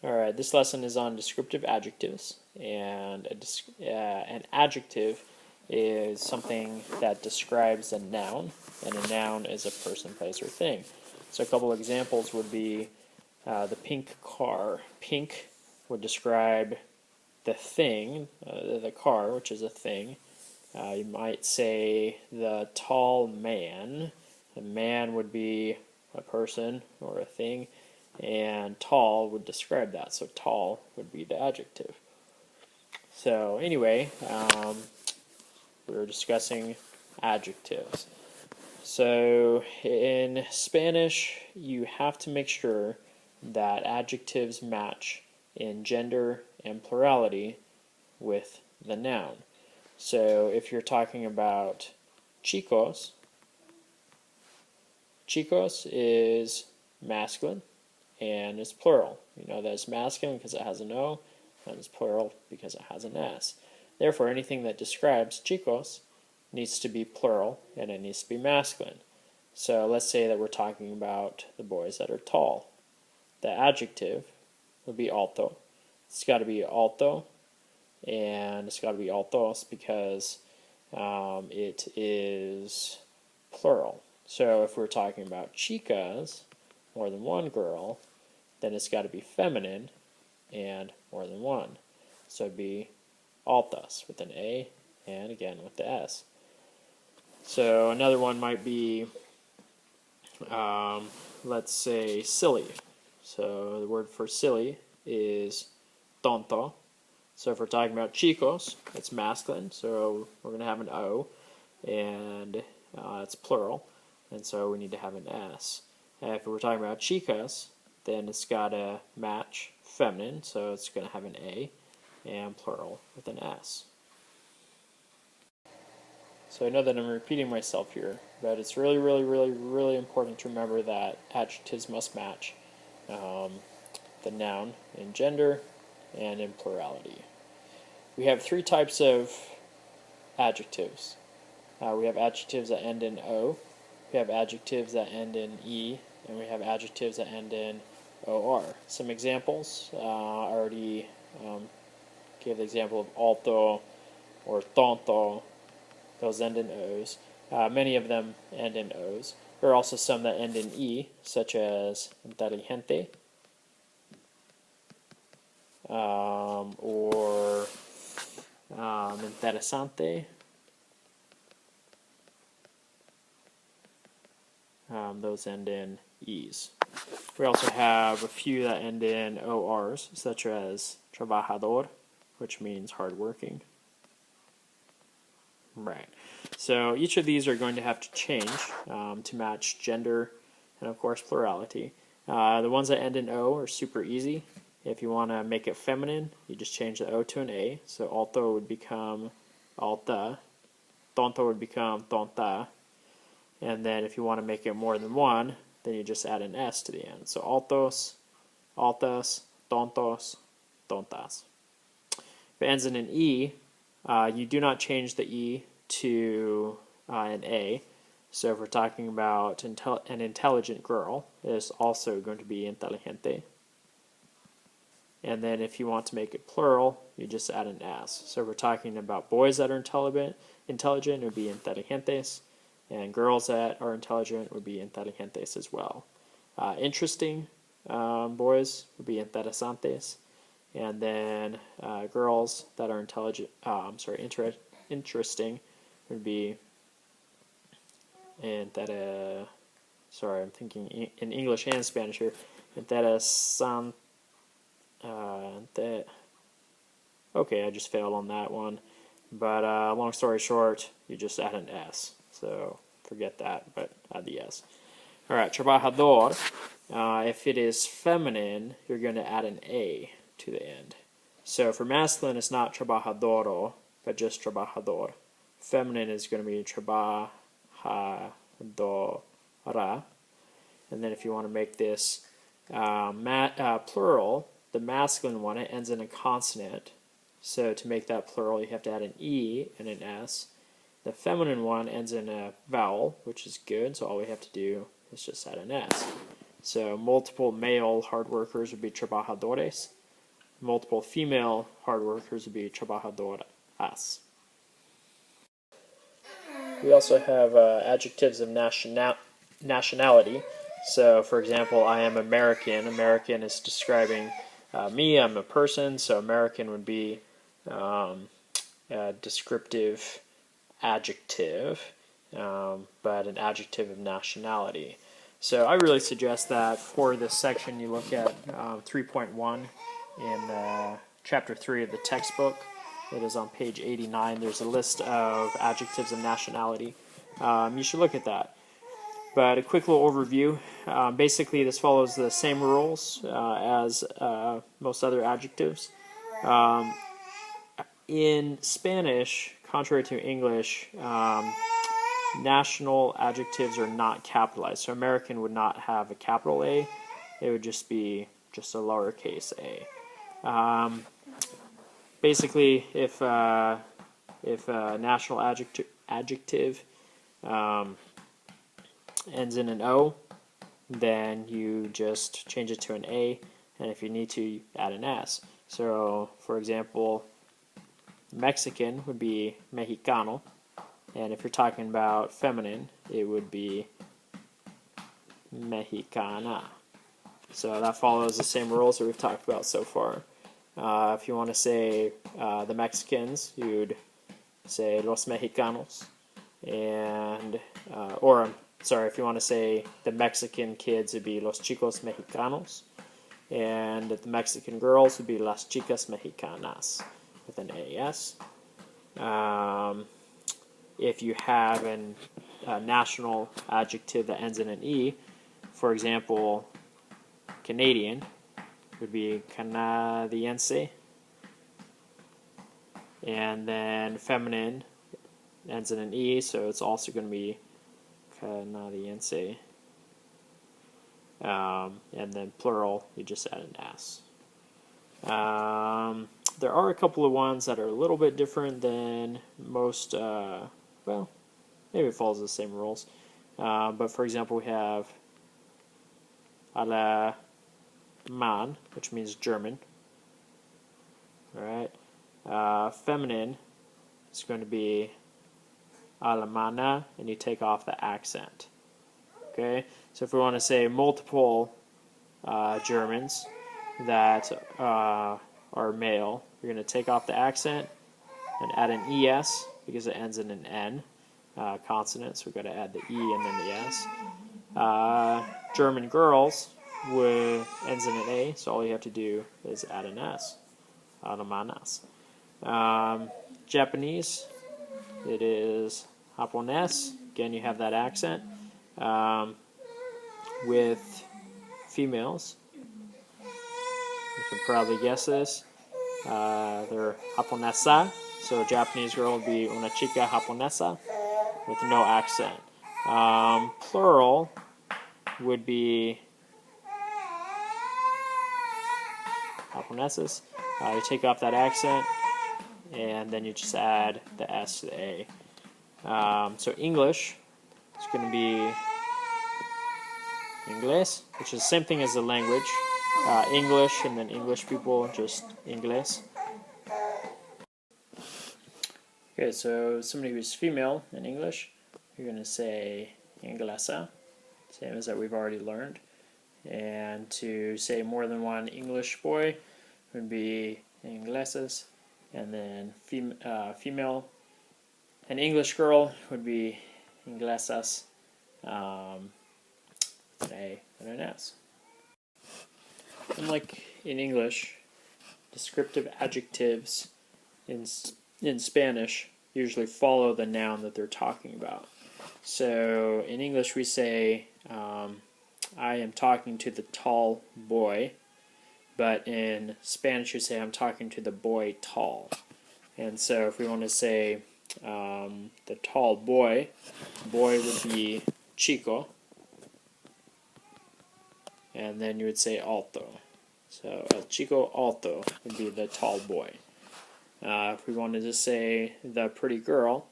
Alright, this lesson is on descriptive adjectives, and an adjective is something that describes a noun, and a noun is a person, place, or thing. So a couple examples would be the pink car. Pink would describe the thing, the car, which is a thing. You might say the tall man. A man would be a person or a thing, and tall would describe that. So tall would be the adjective. So anyway, we were discussing adjectives. So in Spanish, you have to make sure that adjectives match in gender and plurality with the noun. So if you're talking about chicos, chicos is masculine and it's plural. You know that it's masculine because it has an O, and it's plural because it has an S. Therefore, anything that describes chicos needs to be plural and it needs to be masculine. So let's say that we're talking about the boys that are tall. The adjective would be alto. It's got to be alto, and it's got to be altos because it is plural. So if we're talking about chicas, more than one girl, then it's got to be feminine and more than one. So it'd be altas with an A and again with the S. So another one might be, let's say, silly. So the word for silly is tonto. So if we're talking about chicos, it's masculine, so we're going to have an O, and it's plural, and so we need to have an S. And if we're talking about chicas, then it's got to match feminine, so it's going to have an A, and plural with an S. So I know that I'm repeating myself here, but it's really, really, really, really important to remember that adjectives must match the noun in gender and in plurality. We have three types of adjectives. We have adjectives that end in O, we have adjectives that end in E, and we have adjectives that end in OR. Some examples, I already gave the example of alto or tonto. Those end in O's. Many of them end in O's. There are also some that end in E, such as inteligente, or interesante. Those end in E's. We also have a few that end in ORs, such as trabajador, which means hardworking. Right. So each of these are going to have to change to match gender and, of course, plurality. The ones that end in O are super easy. If you want to make it feminine, you just change the O to an A. So alto would become alta, tonto would become tonta, and then if you want to make it more than one, then you just add an S to the end. So altos, altas, tontos, tontas. If it ends in an E, you do not change the E to an A. So if we're talking about an intelligent girl, it's also going to be inteligente. And then if you want to make it plural, you just add an S. So if we're talking about boys that are intelligent, it would be inteligentes, and girls that are intelligent would be inteligentes as well. Interesting boys would be interesantes, and then girls that are interesting would be I'm thinking in English and Spanish here. Okay, I just failed on that one. But long story short, you just add an S. So forget that, but add the S. All right, trabajador. If it is feminine, you're going to add an A to the end. So for masculine, it's not trabajadoro, but just trabajador. Feminine is going to be trabajadora. And then if you want to make this plural, the masculine one, it ends in a consonant. So to make that plural, you have to add an E and an S. The feminine one ends in a vowel, which is good, so all we have to do is just add an S. So multiple male hard workers would be trabajadores, multiple female hard workers would be trabajadoras. We also have adjectives of nationality. So, for example, I am American. American is describing me. I'm a person, so American would be a descriptive adjective, but an adjective of nationality. So I really suggest that for this section you look at 3.1 in Chapter 3 of the textbook. It is on page 89. There's a list of adjectives of nationality. You should look at that. But a quick little overview. Basically, this follows the same rules as most other adjectives. In Spanish, contrary to English, national adjectives are not capitalized. So American would not have a capital A. It would just be a lowercase a. Basically, if a national adjective ends in an O, then you just change it to an A, and if you need to, you add an S. So, for example, Mexican would be mexicano, and if you're talking about feminine, it would be mexicana. So that follows the same rules that we've talked about so far. If you want to say the Mexicans, you'd say los mexicanos, and if you want to say the Mexican kids, it'd be los chicos mexicanos, and the Mexican girls would be las chicas mexicanas with an AS. If you have a national adjective that ends in an E, for example, Canadian would be canadiense, and then feminine ends in an E, so it's also going to be canadiense, and then plural, you just add an S. There are a couple of ones that are a little bit different than most, well, maybe it follows the same rules, but for example, we have Aleman, which means German. Alright. Feminine is going to be Alemana, and you take off the accent. Okay? So if we want to say multiple Germans that are male, you're going to take off the accent and add an ES because it ends in an N consonant, so we've got to add the E and then the S. German girls ends in an A, so all you have to do is add an S. Alemanas. Japanese, it is Japones. Again, you have that accent. With females, you can probably guess this. They're Japonesa, so a Japanese girl would be una chica japonesa with no accent. Plural would be Japoneses. You take off that accent, and then you just add the S to the A. So English is going to be Inglés, which is the same thing as the language. English, and then English people, just Inglés. Okay, so somebody who's female in English, you're going to say inglesa, same as that we've already learned. And to say more than one English boy would be ingleses, and then female, an English girl would be inglesas, an A and an S. Unlike in English, descriptive adjectives in Spanish usually follow the noun that they're talking about. So in English we say, I am talking to the tall boy, but in Spanish you say, I'm talking to the boy tall. And so if we want to say the tall boy would be chico, and then you would say alto. So el chico alto would be the tall boy. If we wanted to say the pretty girl,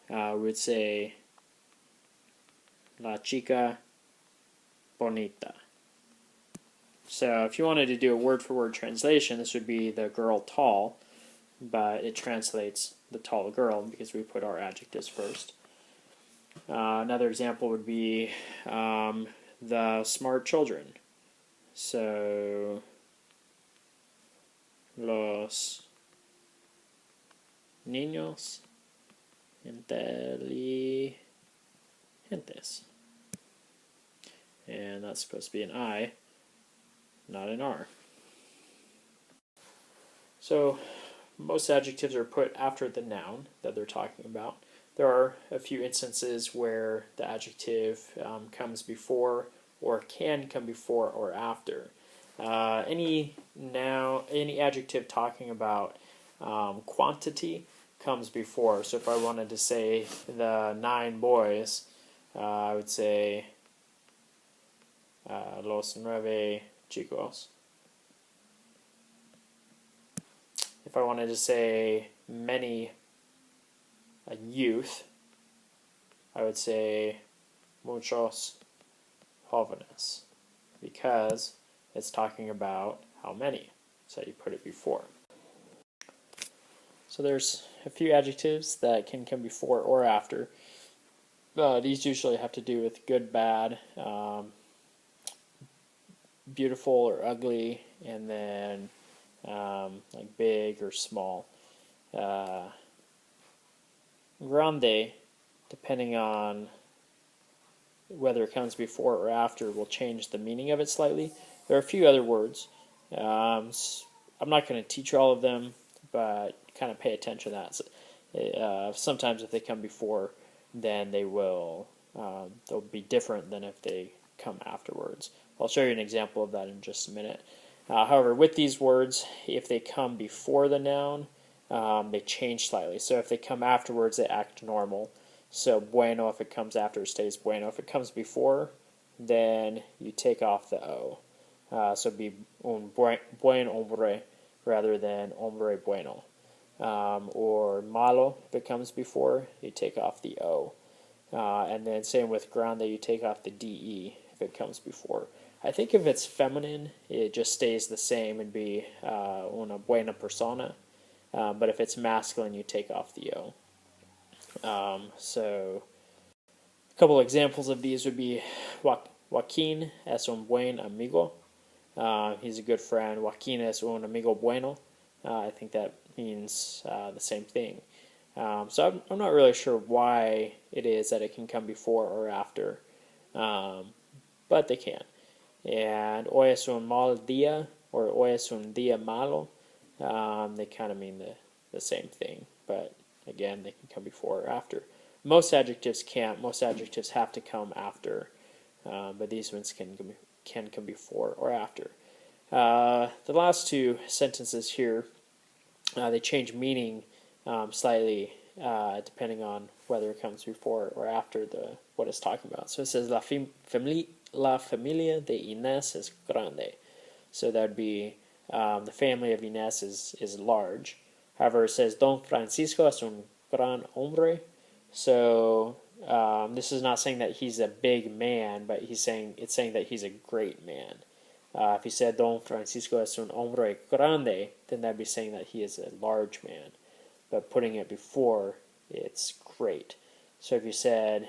we would say la chica bonita. So if you wanted to do a word-for-word translation, this would be the girl tall, but it translates the tall girl because we put our adjectives first. Another example would be the smart children. So, los niños inteligentes. And that's supposed to be an I, not an R. So, most adjectives are put after the noun that they're talking about. There are a few instances where the adjective comes before or can come before or after. Any adjective talking about quantity comes before. So if I wanted to say the 9 boys, I would say los 9 chicos. If I wanted to say many youth, I would say muchos jóvenes, because it's talking about how many, so you put it before. So there's a few adjectives that can come before or after. These usually have to do with good, bad, beautiful or ugly, and then like big or small. Grande, depending on whether it comes before or after, will change the meaning of it slightly. There are a few other words. I'm not going to teach you all of them, but kind of pay attention to that. Sometimes if they come before, then they'll be different than if they come afterwards. I'll show you an example of that in just a minute. However, with these words, if they come before the noun, they change slightly. So if they come afterwards, they act normal. So bueno, if it comes after, it stays bueno. If it comes before, then you take off the O. So it'd be un buen hombre rather than hombre bueno. Or malo, if it comes before, you take off the O. And then same with grande, you take off the DE if it comes before. I think if it's feminine, it just stays the same and be una buena persona. But if it's masculine, you take off the O. So a couple examples of these would be Joaquín es un buen amigo. He's a good friend. Joaquín es un amigo bueno. I think that means the same thing. So I'm not really sure why it is that it can come before or after, but they can. And hoy es un mal día, or hoy es un día malo, they kind of mean the same thing, but again, they can come before or after. Most adjectives can't. Most adjectives have to come after, but these ones can come before or after. The last two sentences here, they change meaning slightly depending on whether it comes before or after what it's talking about. So it says La familia de Inés es grande. So that would be the family of Inés is large. However, it says Don Francisco es un gran hombre. So this is not saying that he's a big man, but it's saying that he's a great man. If he said Don Francisco es un hombre grande, then that'd be saying that he is a large man. But putting it before, it's great. So if you said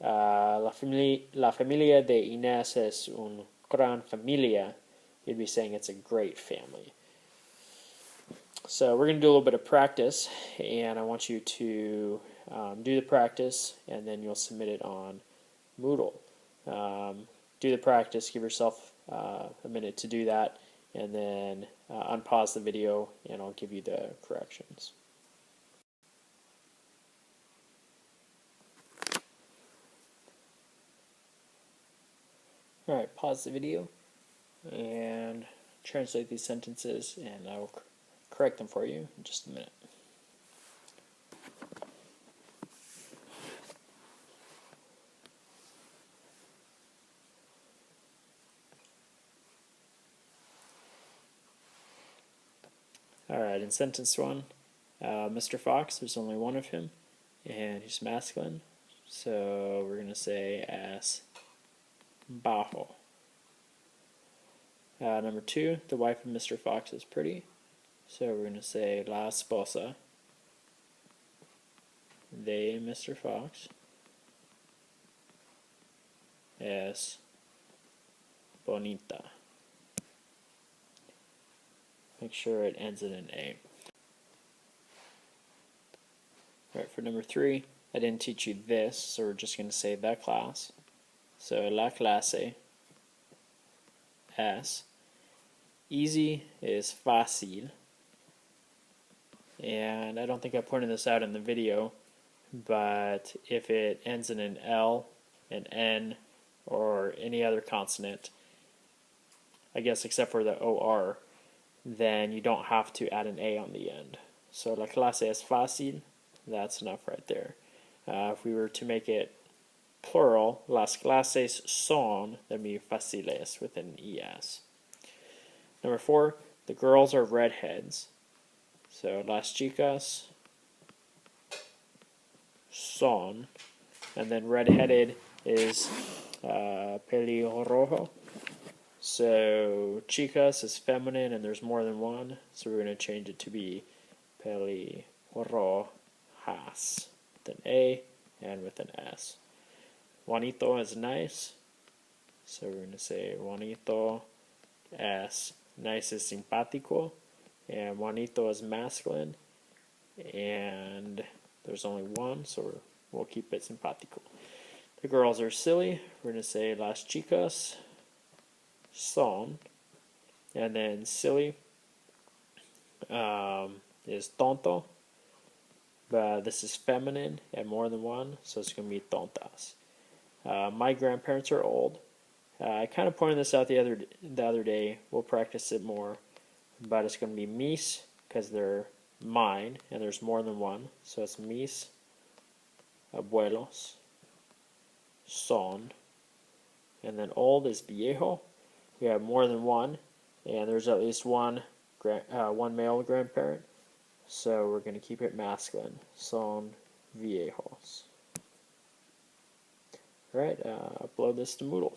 La familia de Inés es un gran familia, you'd be saying it's a great family. So we're going to do a little bit of practice, and I want you to do the practice, and then you'll submit it on Moodle. Do the practice, give yourself a minute to do that, and then unpause the video, and I'll give you the corrections. Alright, pause the video and translate these sentences, and I will correct them for you in just a minute. Alright, in sentence 1, Mr. Fox, there's only one of him, and he's masculine, so we're going to say as bajo. Number 2, the wife of Mr. Fox is pretty. So we're going to say la esposa de Mr. Fox es bonita. Make sure it ends in an A. Alright, for number 3, I didn't teach you this, so we're just going to say the class. So la clase es. Easy is fácil. And I don't think I pointed this out in the video, but if it ends in an L, an N, or any other consonant, I guess except for the OR, then you don't have to add an A on the end. So la clase es fácil, that's enough right there. If we were to make it plural, las clases son, that'd be fáciles with an ES. Number 4, the girls are redheads. So las chicas son, and then redheaded is pelirrojo. So chicas is feminine and there's more than one, so we're going to change it to be pelirrojas with an A and with an S. Juanito is nice, so we're going to say Juanito es. Nice is simpático, and Juanito is masculine, and there's only one, so we'll keep it simpático. The girls are silly, we're going to say las chicas son, and then silly is tonto, but this is feminine and more than one, so it's going to be tontas. My grandparents are old. I kind of pointed this out the other day. We'll practice it more, but it's going to be mis because they're mine and there's more than one, so it's mis abuelos son, and then old is viejo. We have more than one, and there's at least one male grandparent, so we're going to keep it masculine. Son viejos. Alright, upload this to Moodle.